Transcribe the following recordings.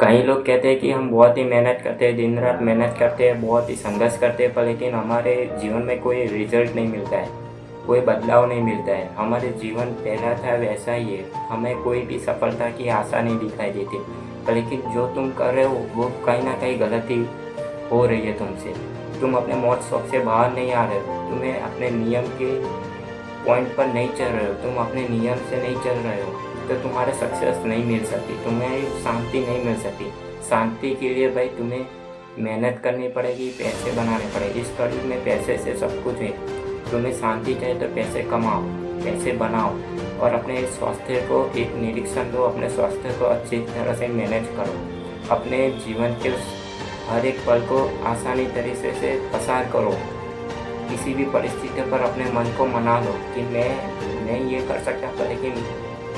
कई लोग कहते हैं कि हम बहुत ही मेहनत करते हैं, दिन रात मेहनत करते हैं, बहुत ही संघर्ष करते हैं, पर लेकिन हमारे जीवन में कोई रिजल्ट नहीं मिलता है, कोई बदलाव नहीं मिलता है। हमारे जीवन पहला था वैसा ही है, हमें कोई भी सफलता की आशा नहीं दिखाई देती, पर लेकिन जो तुम कर रहे हो वो कहीं ना कहीं गलती हो रही है तुमसे। तुम अपने मौत शौक से बाहर नहीं आ रहे हो, तुम्हें अपने नियम के पॉइंट पर नहीं चल रहे हो, तुम अपने नियम से नहीं चल रहे हो, तो तुम्हारे सक्सेस नहीं मिल सकती, तुम्हें शांति नहीं मिल सकती। शांति के लिए भाई तुम्हें मेहनत करनी पड़ेगी, पैसे बनाने पड़ेंगे। इस कड़ी में पैसे से सब कुछ है। तुम्हें शांति चाहिए तो पैसे कमाओ, पैसे बनाओ और अपने स्वास्थ्य को एक निरीक्षण दो, अपने स्वास्थ्य को अच्छी तरह से मैनेज करो। अपने जीवन के हर एक पल को आसानी तरीके से पसार करो। किसी भी परिस्थिति पर अपने मन को मना लो कि मैं ये कर सकता था, लेकिन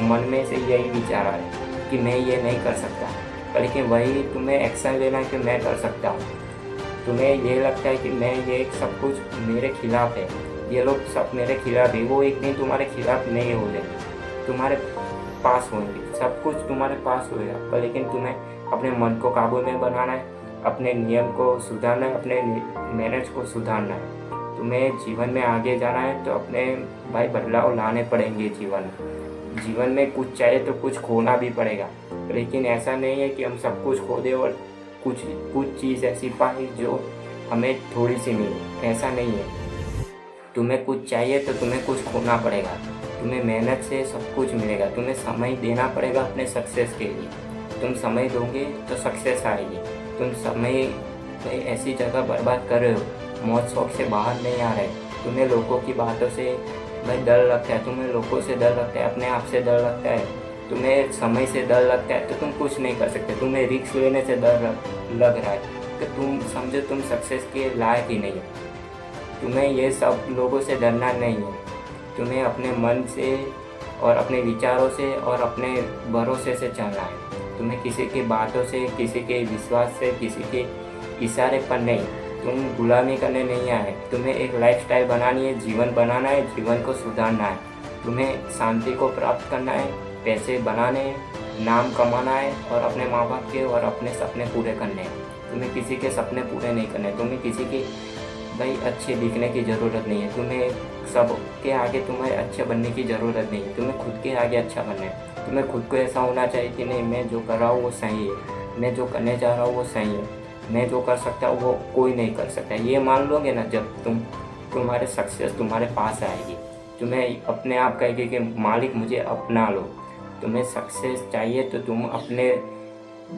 मन में से यही विचार आ रहा है कि मैं ये नहीं कर सकता, लेकिन वही तुम्हें एक्शन लेना है कि मैं कर सकता हूँ। तुम्हें ये लगता है कि मैं ये सब कुछ मेरे खिलाफ है, ये लोग सब मेरे खिलाफ है, वो एक दिन तुम्हारे खिलाफ नहीं होंगे, तुम्हारे पास होंगे, सब कुछ तुम्हारे पास होएगा, पर लेकिन तुम्हें अपने मन को काबू में बनाना है, अपने नियम को सुधारना है, अपने मैनेज को सुधारना है। तुम्हें जीवन में आगे जाना है तो अपने भाई बदलाव लाने पड़ेंगे। जीवन में कुछ चाहिए तो कुछ खोना भी पड़ेगा, लेकिन ऐसा नहीं है कि हम सब कुछ खो दें और कुछ चीज़ ऐसी पाई जो हमें थोड़ी सी मिली, ऐसा नहीं है। तुम्हें कुछ चाहिए तो तुम्हें कुछ खोना पड़ेगा, तुम्हें मेहनत से सब कुछ मिलेगा, तुम्हें समय देना पड़ेगा अपने सक्सेस के लिए। तुम समय दोगे तो सक्सेस आएगी। तुम समय ऐसी जगह बर्बाद कर रहे हो, मौत शौक से बाहर नहीं आ रहे, तुम्हें लोगों की बातों से भाई डर लगता है, तुम्हें लोगों से डर लगता है, अपने आप से डर लगता है, तुम्हें समय से डर लगता है, तो तुम कुछ नहीं कर सकते। तुम्हें रिस्क लेने से डर लग रहा है कि तुम समझो तुम सक्सेस के लायक ही नहीं है। तुम्हें ये सब लोगों से डरना नहीं है, तुम्हें अपने मन से और अपने विचारों से और अपने भरोसे से चलना है। तुम्हें किसी की बातों से, किसी के विश्वास से, किसी के इशारे पर नहीं, तुम गुलामी करने नहीं आए। तुम्हें एक लाइफस्टाइल बनानी है, जीवन बनाना है, जीवन को सुधारना है। तुम्हें शांति को प्राप्त करना है, पैसे बनाने हैं, नाम कमाना है और अपने माँ बाप के और अपने सपने पूरे करने हैं। तुम्हें किसी के सपने पूरे नहीं करने, तुम्हें किसी के भाई अच्छे दिखने की ज़रूरत नहीं है, तुम्हें सबके आगे तुम्हें अच्छे बनने की ज़रूरत नहीं है, तुम्हें खुद के आगे अच्छा बनना है। तुम्हें खुद को ऐसा होना चाहिए कि नहीं, मैं जो कर रहा हूँ वो सही है, मैं जो करने जा रहा हूँ वो सही है, मैं जो कर सकता हूँ वो कोई नहीं कर सकता। ये मान लोगे ना, जब तुम्हारे सक्सेस तुम्हारे पास आएगी, तुम्हें अपने आप कहेगी कि मालिक मुझे अपना लो। तुम्हें सक्सेस चाहिए तो तुम अपने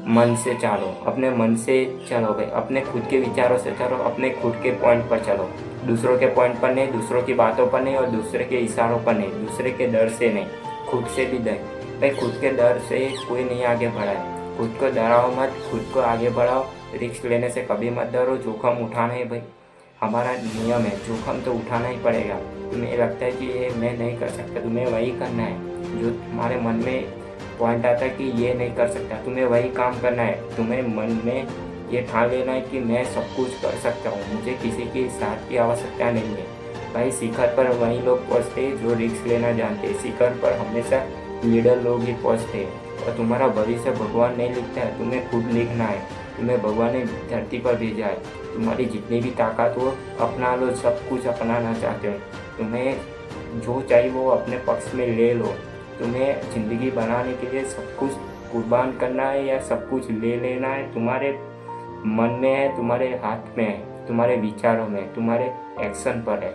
मन से चलो, अपने मन से चलो भाई, अपने खुद के विचारों से चलो, अपने खुद के पॉइंट पर चलो, दूसरों के पॉइंट पर नहीं, दूसरों की बातों पर नहीं और दूसरे के इशारों पर नहीं, दूसरे के डर से नहीं, खुद से भी डर भाई। खुद के डर से कोई नहीं आगे बढ़ा है, खुद को डराओ मत, खुद को आगे बढ़ाओ। रिस्क लेने से कभी मत डरो, जोखम उठाना है भाई, हमारा नियम है, जोखम तो उठाना ही पड़ेगा। तुम्हें लगता है कि ये मैं नहीं कर सकता, तुम्हें वही करना है जो तुम्हारे मन में पॉइंट आता है कि ये नहीं कर सकता, तुम्हें वही काम करना है। तुम्हें मन में ये ठान लेना है कि मैं सब कुछ कर सकता हूँ, मुझे किसी की साथ की आवश्यकता नहीं है। भाई शिखर पर वही लोग पहुँचते हैं जो रिस्क लेना जानते हैं, शिखर पर हमेशा लीडर लोग ही पहुँचते हैं। और तुम्हारा भविष्य भगवान नहीं लिखता है, तुम्हें खुद लिखना है। तुम्हें भगवान ने धरती पर भेजा है, तुम्हारी जितनी भी ताकत हो अपना लो, सब कुछ अपनाना चाहते हो, तुम्हें जो चाहिए वो अपने पक्ष में ले लो। तुम्हें ज़िंदगी बनाने के लिए सब कुछ कुर्बान करना है या सब कुछ ले लेना है, तुम्हारे मन में है, तुम्हारे हाथ में है, तुम्हारे विचारों में, तुम्हारे एक्शन पर है।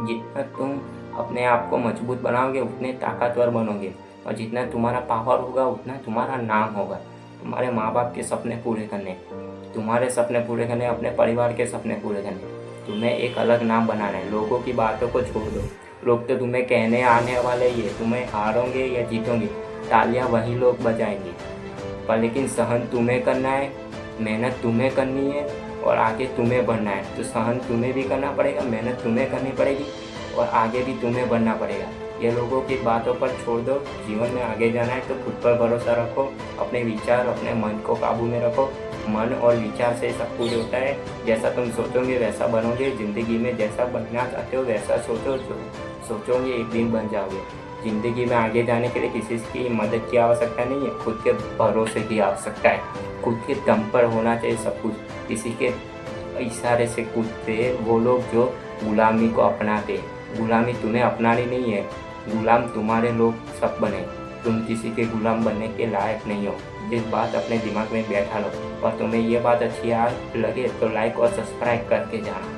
जितना तुम अपने आप को मजबूत बनाओगे उतने ताकतवर बनोगे, और जितना तुम्हारा पावर होगा उतना तुम्हारा नाम होगा। तुम्हारे माँ बाप के सपने पूरे करने, तुम्हारे सपने पूरे करने, अपने परिवार के सपने पूरे करने, तुम्हें एक अलग नाम बनाना है। लोगों की बातों को छोड़ दो, लोग तो तुम्हें कहने आने वाले ही है, तुम्हें हारोगे या जीतोगे तालियां वही लोग बजाएंगे, पर लेकिन सहन तुम्हें करना है, मेहनत तुम्हें करनी है और आगे तुम्हें बढ़ना है। तो सहन तुम्हें भी करना पड़ेगा, मेहनत तुम्हें करनी पड़ेगी और आगे भी तुम्हें बढ़ना पड़ेगा। ये लोगों की बातों पर छोड़ दो, जीवन में आगे जाना है तो खुद पर भरोसा रखो, अपने विचार, अपने मन को काबू में रखो। मन और विचार से सब कुछ होता है, जैसा तुम सोचोगे वैसा बनोगे। ज़िंदगी में जैसा बनना चाहते हो वैसा सोचोगे, एक दिन बन जाओगे। ज़िंदगी में आगे जाने के लिए किसी की मदद की आवश्यकता नहीं है, खुद के भरोसे की आवश्यकता है। खुद के दम पर होना चाहिए सब कुछ। किसी के इशारे से कूदते वो लोग जो गुलामी को अपनाते। गुलामी तुम्हें अपनानी नहीं है, गुलाम तुम्हारे लोग सब बने। तुम किसी के गुलाम बनने के लायक नहीं हो। ये बात अपने दिमाग में बैठा लो, और तुम्हें ये बात अच्छी लगे तो लाइक और सब्सक्राइब करके जाना।